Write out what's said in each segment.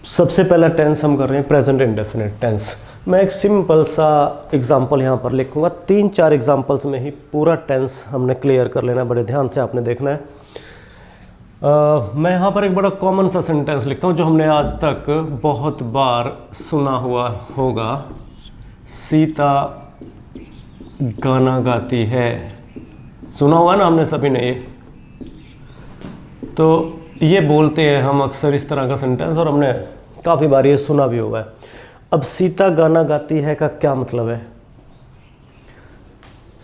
सबसे पहला टेंस हम कर रहे हैं प्रेजेंट इंडेफिनिट टेंस। मैं एक सिंपल सा एग्जांपल यहाँ पर लिखूंगा, 3-4 एग्जांपल्स में ही पूरा टेंस हमने क्लियर कर लेना है। बड़े ध्यान से आपने देखना है। मैं यहाँ पर एक बड़ा कॉमन सा सेंटेंस लिखता हूँ जो हमने आज तक बहुत बार सुना हुआ होगा। सीता गाना गाती है, सुना हुआ ना हमने सभी ने ये। तो ये बोलते हैं हम अक्सर इस तरह का सेंटेंस, और हमने काफ़ी बार ये सुना भी होगा। अब सीता गाना गाती है का क्या मतलब है?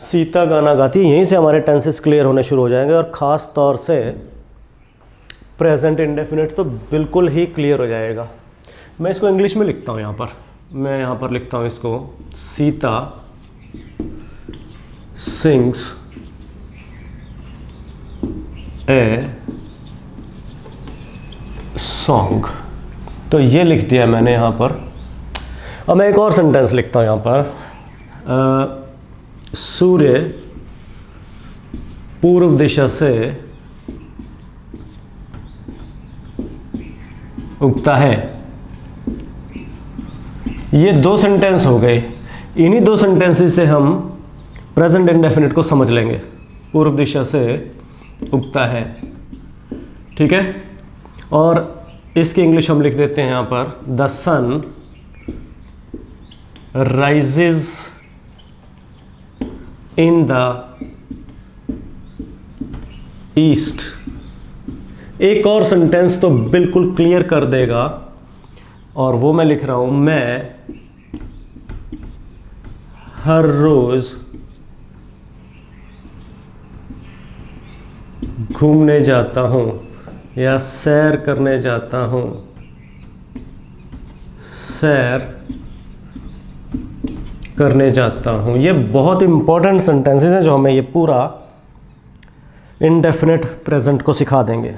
सीता गाना गाती है, यहीं से हमारे टेंसेस क्लियर होने शुरू हो जाएंगे, और ख़ास तौर से प्रेजेंट इंडेफिनिट तो बिल्कुल ही क्लियर हो जाएगा। मैं इसको इंग्लिश में लिखता हूँ यहाँ पर। मैं यहाँ पर लिखता हूँ इसको, सीता सिंग्स ए सॉन्ग। तो ये लिख दिया मैंने यहाँ पर। अब मैं एक और सेंटेंस लिखता हूँ यहाँ पर। सूर्य पूर्व दिशा से उगता है। ये 2 सेंटेंस हो गए। इन्हीं 2 सेंटेंसेस से हम प्रेजेंट इंडेफिनिट को समझ लेंगे। पूर्व दिशा से उगता है, ठीक है। और इसकी इंग्लिश हम लिख देते हैं यहाँ पर, the sun rises in the east. एक और सेंटेंस तो बिल्कुल क्लियर कर देगा, और वो मैं लिख रहा हूं, मैं हर रोज घूमने जाता हूं या सैर करने जाता हूं। सैर करने जाता हूं। ये बहुत इंपॉर्टेंट सेंटेंसेस हैं जो हमें ये पूरा इंडेफिनिट प्रेजेंट को सिखा देंगे।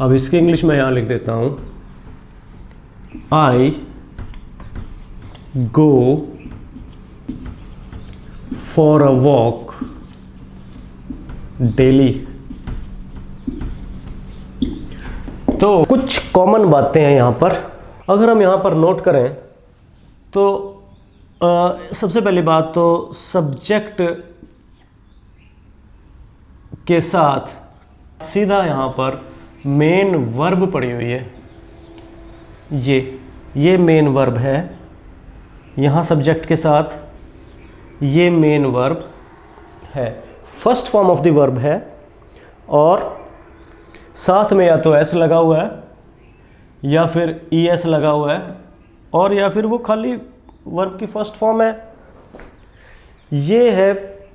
अब इसकी इंग्लिश में यहां लिख देता हूं, I go for a walk daily. तो कुछ कॉमन बातें हैं यहाँ पर। अगर हम यहाँ पर नोट करें तो सबसे पहली बात तो सब्जेक्ट के साथ सीधा यहाँ पर मेन वर्ब पड़ी हुई है। ये मेन वर्ब है। यहाँ सब्जेक्ट के साथ ये मेन वर्ब है, first form of the verb है, और साथ में या तो एस लगा हुआ है या फिर ईएस लगा हुआ है, और या फिर वो खाली वर्ब की फर्स्ट फॉर्म है। ये है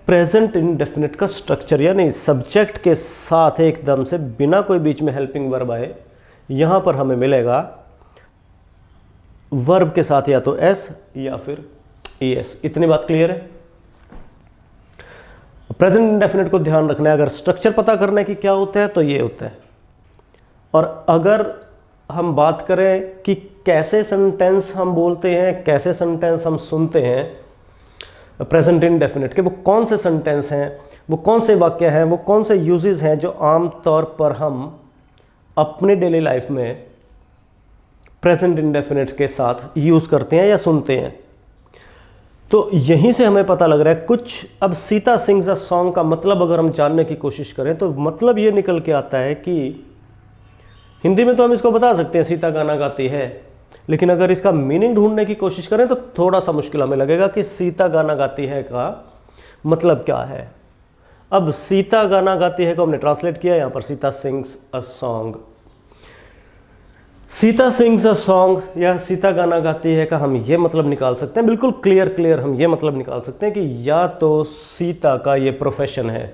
प्रेजेंट इंडेफिनिट का स्ट्रक्चर, यानी सब्जेक्ट के साथ एकदम से बिना कोई बीच में हेल्पिंग वर्ब आए यहाँ पर हमें मिलेगा वर्ब के साथ या तो एस या फिर ईएस। इतनी बात क्लियर है। प्रेजेंट इंडेफिनिट को ध्यान रखना है। अगर स्ट्रक्चर पता करने की क्या होता है तो ये होता है। और अगर हम बात करें कि कैसे सेंटेंस हम बोलते हैं, कैसे सेंटेंस हम सुनते हैं प्रेजेंट इंडेफिनिट के, वो कौन से सेंटेंस हैं, वो कौन से वाक्य हैं, वो कौन से यूजेस हैं जो आम तौर पर हम अपने डेली लाइफ में प्रेजेंट इंडेफिनिट के साथ यूज़ करते हैं या सुनते हैं, तो यहीं से हमें पता लग रहा है कुछ। अब सीता सिंग्स अ सॉन्ग का मतलब अगर हम जानने की कोशिश करें तो मतलब ये निकल के आता है कि हिंदी में तो हम इसको बता सकते हैं सीता गाना गाती है, लेकिन अगर इसका मीनिंग ढूंढने की कोशिश करें तो थोड़ा सा मुश्किल हमें लगेगा कि सीता गाना गाती है का मतलब क्या है। अब सीता गाना गाती है को हमने ट्रांसलेट किया यहाँ पर, Sita sings a song. Sita sings a song या सीता गाना गाती है का हम ये मतलब निकाल सकते हैं, बिल्कुल क्लियर हम ये मतलब निकाल सकते हैं कि या तो सीता का ये प्रोफेशन है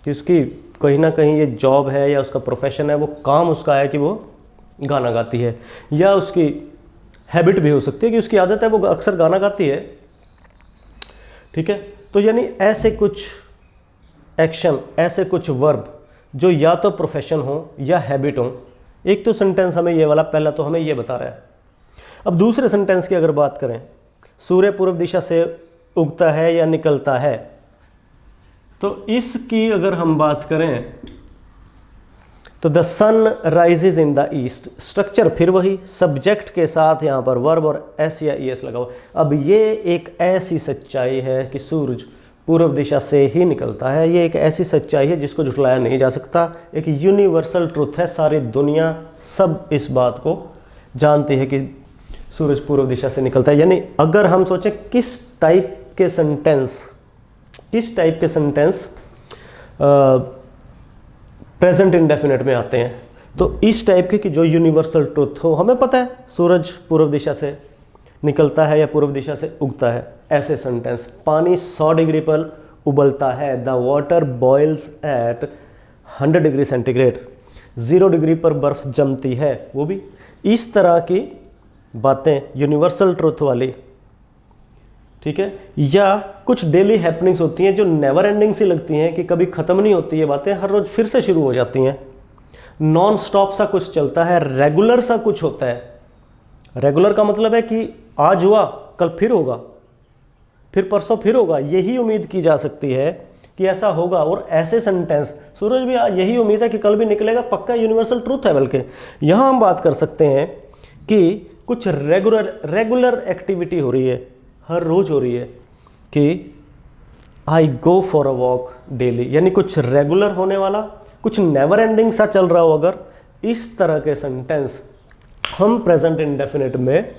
कि उसकी कहीं ना कहीं ये जॉब है या उसका प्रोफेशन है, वो काम उसका है कि वो गाना गाती है, या उसकी हैबिट भी हो सकती है कि उसकी आदत है वो अक्सर गाना गाती है, ठीक है। तो यानी ऐसे कुछ एक्शन, ऐसे कुछ वर्ब जो या तो प्रोफेशन हो या हैबिट हो। एक तो सेंटेंस हमें ये वाला पहला तो हमें ये बता रहा है। अब दूसरे सेंटेंस की अगर बात करें, सूर्य पूर्व दिशा से उगता है या निकलता है, तो इसकी अगर हम बात करें तो the sun rises in the east, structure फिर वही, सब्जेक्ट के साथ यहाँ पर वर्ब और एस या ईएस लगा हुआ। अब ये एक ऐसी सच्चाई है कि सूरज पूर्व दिशा से ही निकलता है। ये एक ऐसी सच्चाई है जिसको झुठलाया नहीं जा सकता, एक यूनिवर्सल ट्रुथ है। सारी दुनिया सब इस बात को जानती है कि सूरज पूर्व दिशा से निकलता है। यानी अगर हम सोचें किस टाइप के सेंटेंस प्रेजेंट इंडेफिनिट में आते हैं, तो इस टाइप के कि जो यूनिवर्सल ट्रुथ हो, हमें पता है सूरज पूर्व दिशा से निकलता है या पूर्व दिशा से उगता है, ऐसे सेंटेंस। पानी 100 डिग्री पर उबलता है, the water boils at 100 degree centigrade, 0 degree पर बर्फ जमती है, वो भी। इस तरह की बातें यूनिवर्सल ट्रुथ वाली, ठीक है। या कुछ डेली हैपनिंग्स होती हैं जो नेवर एंडिंग सी लगती हैं कि कभी ख़त्म नहीं होती, ये बातें हर रोज़ फिर से शुरू हो जाती हैं। नॉन स्टॉप सा कुछ चलता है, रेगुलर सा कुछ होता है। रेगुलर का मतलब है कि आज हुआ कल फिर होगा, फिर परसों फिर होगा, यही उम्मीद की जा सकती है कि ऐसा होगा। और ऐसे सेंटेंस, सूरज भी यही उम्मीद है कि कल भी निकलेगा, पक्का यूनिवर्सल ट्रूथ है। बल्कि यहाँ हम बात कर सकते हैं कि कुछ रेगुलर एक्टिविटी हो रही है, हर रोज हो रही है कि I go for a walk daily, यानी कुछ रेगुलर होने वाला, कुछ नेवर एंडिंग सा चल रहा हो। अगर इस तरह के सेंटेंस हम प्रेजेंट इंडेफिनिट में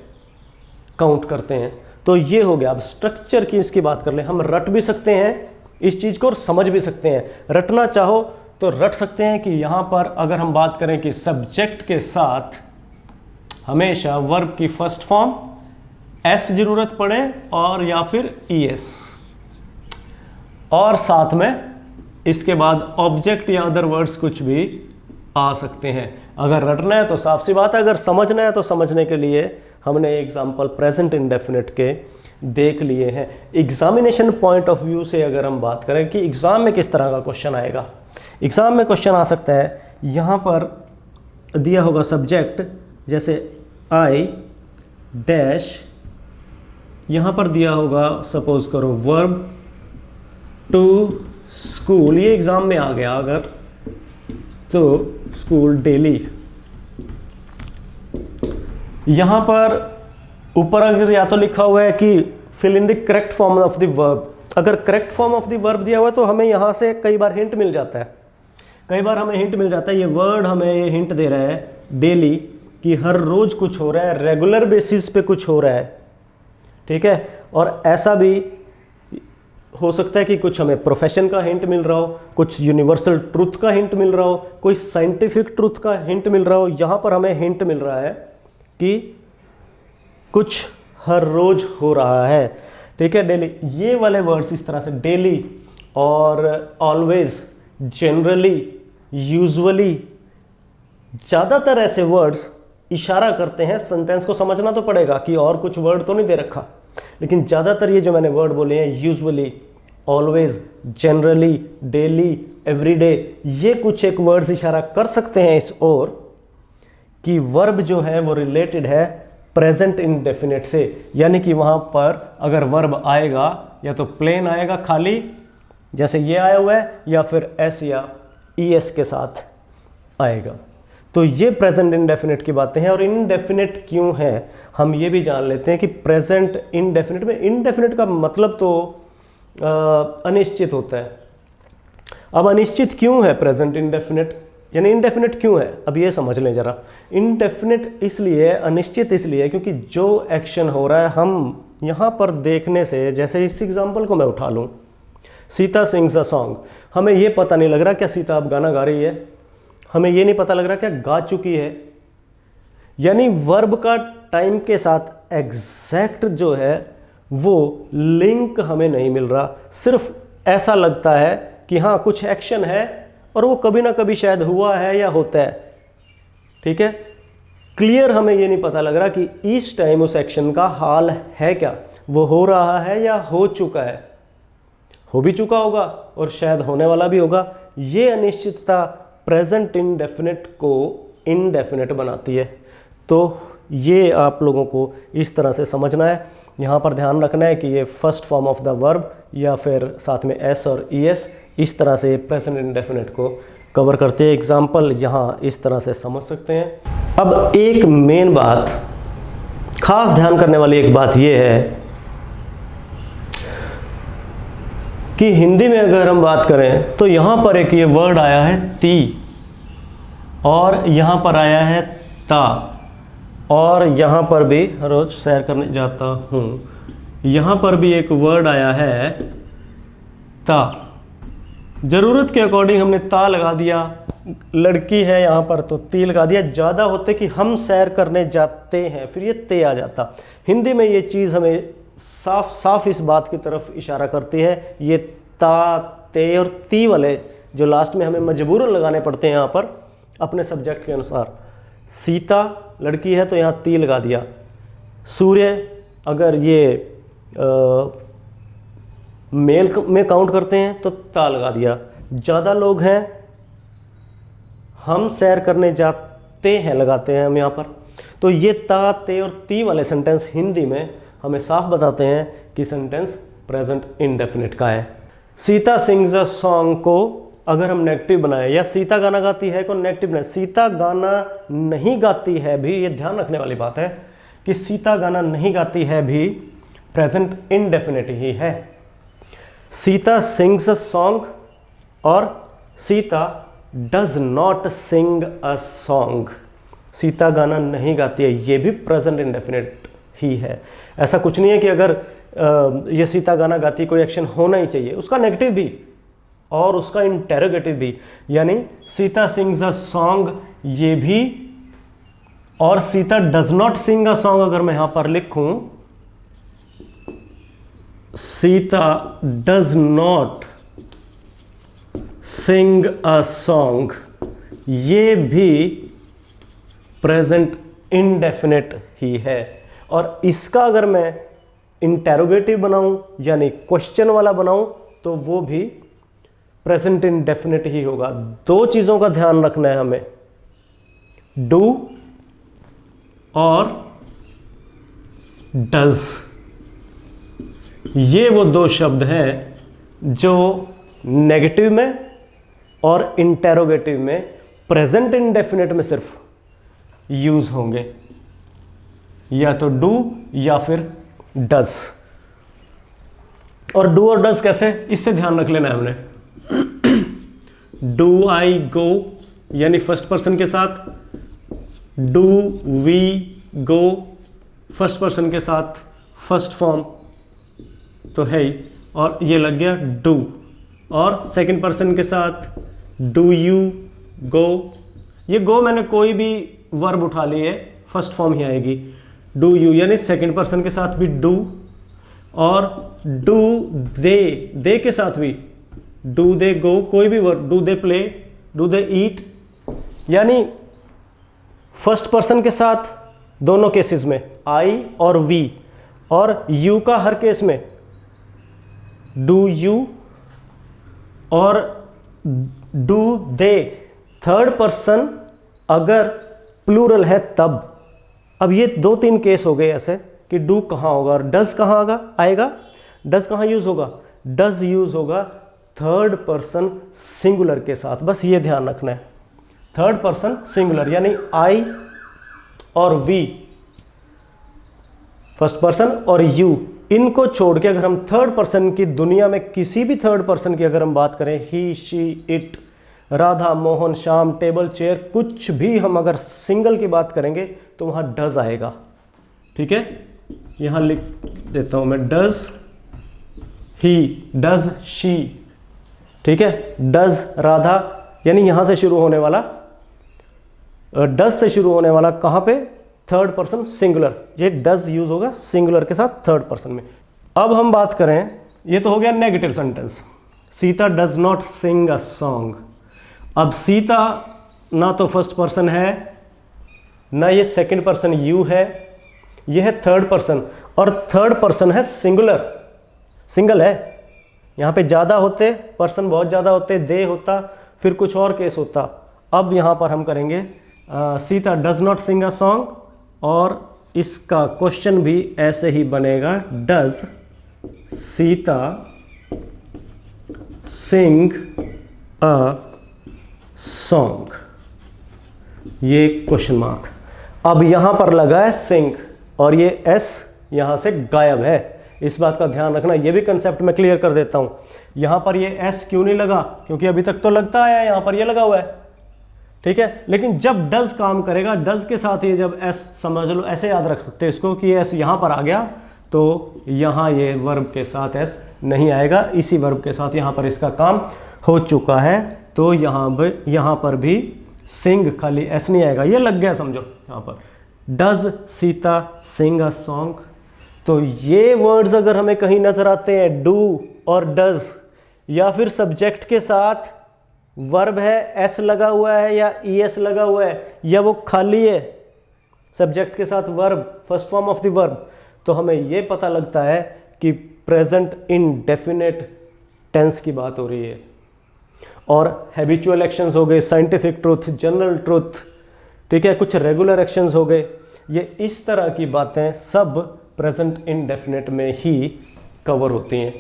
काउंट करते हैं तो ये हो गया। अब स्ट्रक्चर की इसकी बात कर ले, हम रट भी सकते हैं इस चीज़ को और समझ भी सकते हैं। रटना चाहो तो रट सकते हैं कि यहाँ पर अगर हम बात करें कि सब्जेक्ट के साथ हमेशा वर्ब की फर्स्ट फॉर्म एस जरूरत पड़े और या फिर ईएस, और साथ में इसके बाद ऑब्जेक्ट या अदर वर्ड्स कुछ भी आ सकते हैं। अगर रटना है तो साफ सी बात है, अगर समझना है तो समझने के लिए हमने एग्जाम्पल प्रेजेंट इंडेफिनिट के देख लिए हैं। एग्जामिनेशन पॉइंट ऑफ व्यू से अगर हम बात करें कि एग्ज़ाम में किस तरह का क्वेश्चन आएगा, एग्ज़ाम में क्वेश्चन आ सकता है, यहाँ पर दिया होगा सब्जेक्ट, जैसे आई डैश, यहाँ पर दिया होगा सपोज करो वर्ब टू स्कूल, ये एग्ज़ाम में आ गया अगर, तो स्कूल डेली। यहाँ पर ऊपर अगर या तो लिखा हुआ है कि fill in the correct form of the verb, अगर correct form of the verb दिया हुआ है तो हमें यहाँ से कई बार हिंट मिल जाता है, ये वर्ड हमें ये हिंट दे रहा है डेली, कि हर रोज़ कुछ हो रहा है, रेगुलर बेसिस पे कुछ हो रहा है, ठीक है। और ऐसा भी हो सकता है कि कुछ हमें प्रोफेशन का हिंट मिल रहा हो, कुछ यूनिवर्सल ट्रुथ का हिंट मिल रहा हो, कोई साइंटिफिक ट्रुथ का हिंट मिल रहा हो। यहाँ पर हमें हिंट मिल रहा है कि कुछ हर रोज हो रहा है, ठीक है, डेली। ये वाले वर्ड्स इस तरह से डेली और ऑलवेज, जनरली, यूजुअली, ज़्यादातर ऐसे वर्ड्स इशारा करते हैं, सेंटेंस को समझना तो पड़ेगा कि और कुछ वर्ड तो नहीं दे रखा, लेकिन ज़्यादातर ये जो मैंने वर्ड बोले हैं, usually, always, generally, daily, everyday, ये कुछ एक वर्ड्स इशारा कर सकते हैं इस ओर कि वर्ब जो है वो रिलेटेड है प्रेजेंट इंडेफिनिट से। यानी कि वहाँ पर अगर वर्ब आएगा या तो प्लेन आएगा खाली, जैसे ये आया हुआ है, या फिर एस या ईएस के साथ आएगा। तो ये प्रेजेंट इंडेफिनिट की बातें हैं। और इनडेफिनिट क्यों है हम ये भी जान लेते हैं कि प्रेजेंट इंडेफिनिट में, इनडेफिनिट का मतलब तो अनिश्चित होता है। अब अनिश्चित क्यों है प्रेजेंट इंडेफिनिट, यानी इंडेफिनिट क्यों है, अब ये समझ लें ज़रा। इंडेफिनिट इसलिए, अनिश्चित इसलिए क्योंकि जो एक्शन हो रहा है हम यहाँ पर देखने से, जैसे इस एग्जाम्पल को मैं उठा लूँ, सीता सिंग्स अ सॉन्ग, हमें ये पता नहीं लग रहा क्या सीता अब गाना गा रही है, हमें ये नहीं पता लग रहा क्या गा चुकी है। यानी वर्ब का टाइम के साथ एग्जैक्ट जो है वो लिंक हमें नहीं मिल रहा, सिर्फ ऐसा लगता है कि हाँ कुछ एक्शन है और वो कभी ना कभी शायद हुआ है या होता है, ठीक है। क्लियर हमें ये नहीं पता लग रहा कि इस टाइम उस एक्शन का हाल है क्या, वो हो रहा है या हो चुका है, हो भी चुका होगा और शायद होने वाला भी होगा। ये अनिश्चितता प्रेजेंट इंडेफिनिट को इनडेफिनिट बनाती है। तो ये आप लोगों को इस तरह से समझना है। यहाँ पर ध्यान रखना है कि ये first form of the verb या फिर साथ में एस और ईएस, इस तरह से प्रेजेंट इंडेफिनिट को कवर करते हैं। एग्जाम्पल यहाँ इस तरह से समझ सकते हैं। अब एक मेन बात, खास ध्यान करने वाली एक बात ये है कि हिंदी में अगर हम बात करें तो यहाँ पर एक ये वर्ड आया है ती, और यहाँ पर आया है ता, और यहाँ पर भी रोज सैर करने जाता हूँ, यहाँ पर भी एक वर्ड आया है ता। ज़रूरत के अकॉर्डिंग हमने ता लगा दिया, लड़की है यहाँ पर तो ती लगा दिया। ज़्यादा होते कि हम सैर करने जाते हैं, फिर ये ते आ जाता। हिंदी में ये चीज़ हमें साफ साफ इस बात की तरफ इशारा करती है। ये ता, ते और ती वाले जो लास्ट में हमें मजबूरन लगाने पड़ते हैं यहाँ पर अपने सब्जेक्ट के अनुसार। सीता लड़की है तो यहाँ ती लगा दिया। सूर्य अगर ये मेल में काउंट करते हैं तो ता लगा दिया। ज़्यादा लोग हैं, हम सैर करने जाते हैं लगाते हैं हम यहाँ पर। तो ये ता, ते और ती वाले सेंटेंस हिंदी में हमें साफ बताते हैं कि सेंटेंस प्रेजेंट इंडेफिनिट का है। सीता सिंग्स अ सॉन्ग को अगर हम नेगेटिव बनाए, या सीता गाना गाती है को नेगेटिव बनाए, सीता गाना नहीं गाती है भी, ये ध्यान रखने वाली बात है कि सीता गाना नहीं गाती है भी प्रेजेंट इंडेफिनिट ही है। सीता सिंग्स अ सॉन्ग और Sita does not sing a song, Sita गाना नहीं गाती है, ये भी प्रेजेंट इंडेफिनिट ही है। ऐसा कुछ नहीं है कि अगर ये सीता गाना गाती कोई एक्शन होना ही चाहिए, उसका नेगेटिव भी और उसका इंटेरोगेटिव भी, यानी सीता सिंग्स अ सॉन्ग ये भी, और Sita does not sing a song अगर मैं यहां पर लिखूं Sita does not sing a song, ये भी प्रेजेंट इंडेफिनिट ही है। और इसका अगर मैं इंटेरोगेटिव बनाऊं यानी क्वेश्चन वाला बनाऊं तो वो भी प्रेजेंट इंडेफिनिट ही होगा। दो चीज़ों का ध्यान रखना है हमें, डू और डज। ये वो दो शब्द हैं जो नेगेटिव में और इंटेरोगेटिव में प्रेजेंट इंडेफिनिट में सिर्फ यूज होंगे, या तो डू या फिर डज। और डू और डज कैसे, इससे ध्यान रख लेना है हमने। डू आई गो यानी फर्स्ट पर्सन के साथ, do we go first person के साथ फर्स्ट फॉर्म तो है ही, और ये लग गया डू। और सेकंड पर्सन के साथ डू यू गो, ये गो मैंने कोई भी वर्ब उठा लिए फर्स्ट फॉर्म ही आएगी। डू यू यानी सेकंड पर्सन के साथ भी डू, और डू दे के साथ भी डू दे गो, कोई भी verb, do they play, do they eat, यानी फर्स्ट पर्सन के साथ दोनों केसेस में आई और वी, और यू का हर केस में डू यू और डू दे। थर्ड पर्सन अगर प्लूरल है तब। अब ये दो तीन केस हो गए ऐसे कि डू कहाँ होगा और डज कहाँ आएगा। डज कहाँ यूज होगा, डज यूज होगा थर्ड पर्सन सिंगुलर के साथ, बस ये ध्यान रखना है। थर्ड पर्सन सिंगुलर यानी आई और वी, फर्स्ट पर्सन और यू, इनको छोड़ के अगर हम थर्ड पर्सन की दुनिया में किसी भी थर्ड पर्सन की अगर हम बात करें, he she it, Radha Mohan Shyam table chair, कुछ भी हम अगर सिंगल की बात करेंगे तो वहाँ डज आएगा। ठीक है, यहाँ लिख देता हूँ मैं, डज ही, डज शी। ठीक है, डज राधा यानी यहाँ से शुरू होने वाला, डज से शुरू होने वाला कहाँ पे, थर्ड पर्सन सिंगुलर, ये डज यूज होगा सिंगुलर के साथ थर्ड पर्सन में। अब हम बात करें, ये तो हो गया negative sentence, Sita does not sing a song. अब सीता ना तो फर्स्ट पर्सन है ना ये सेकंड पर्सन यू है, ये है थर्ड पर्सन, और थर्ड पर्सन है सिंगुलर, सिंगल है। यहाँ पे ज़्यादा होते पर्सन, बहुत ज़्यादा होते दे होता, फिर कुछ और केस होता। अब यहाँ पर हम करेंगे Sita does not sing a song, और इसका क्वेश्चन भी ऐसे ही बनेगा, does Sita sing a song, ये क्वेश्चन मार्क। अब यहां पर लगा है सिंग और ये एस यहां से गायब है, इस बात का ध्यान रखना। ये भी कंसेप्ट मैं क्लियर कर देता हूं। यहां पर ये एस क्यों नहीं लगा, क्योंकि अभी तक तो लगता आया है, यहां पर ये लगा हुआ है, ठीक है। लेकिन जब डज काम करेगा, डज के साथ ये जब एस, समझ लो ऐसे याद रख सकते हैं इसको कि एस यहां पर आ गया, तो यहां ये वर्ब के साथ एस नहीं आएगा, इसी वर्ब के साथ यहां पर इसका काम हो चुका है, तो यहां पर भी सिंग खाली एस नहीं आएगा, ये लग गया समझो। यहां पर does Sita sing a song, तो ये वर्ड्स अगर हमें कहीं नजर आते हैं, डू और डज, या फिर सब्जेक्ट के साथ वर्ब है, एस लगा हुआ है या ई एस लगा हुआ है, या वो खाली है सब्जेक्ट के साथ verb, first form of the verb, तो हमें ये पता लगता है कि प्रेजेंट इंडेफिनिट टेंस की बात हो रही है। और हैबिचुअल एक्शंस हो गए, साइंटिफिक ट्रूथ, जनरल ट्रूथ, ठीक है, कुछ रेगुलर एक्शंस हो गए, ये इस तरह की बातें सब प्रेजेंट इंडेफिनिट में ही कवर होती हैं।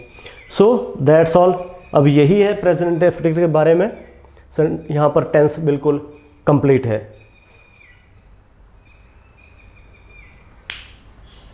So that's all. अब यही है प्रेजेंट इंडेफिनिट के बारे में। यहाँ पर टेंस बिल्कुल कंप्लीट है।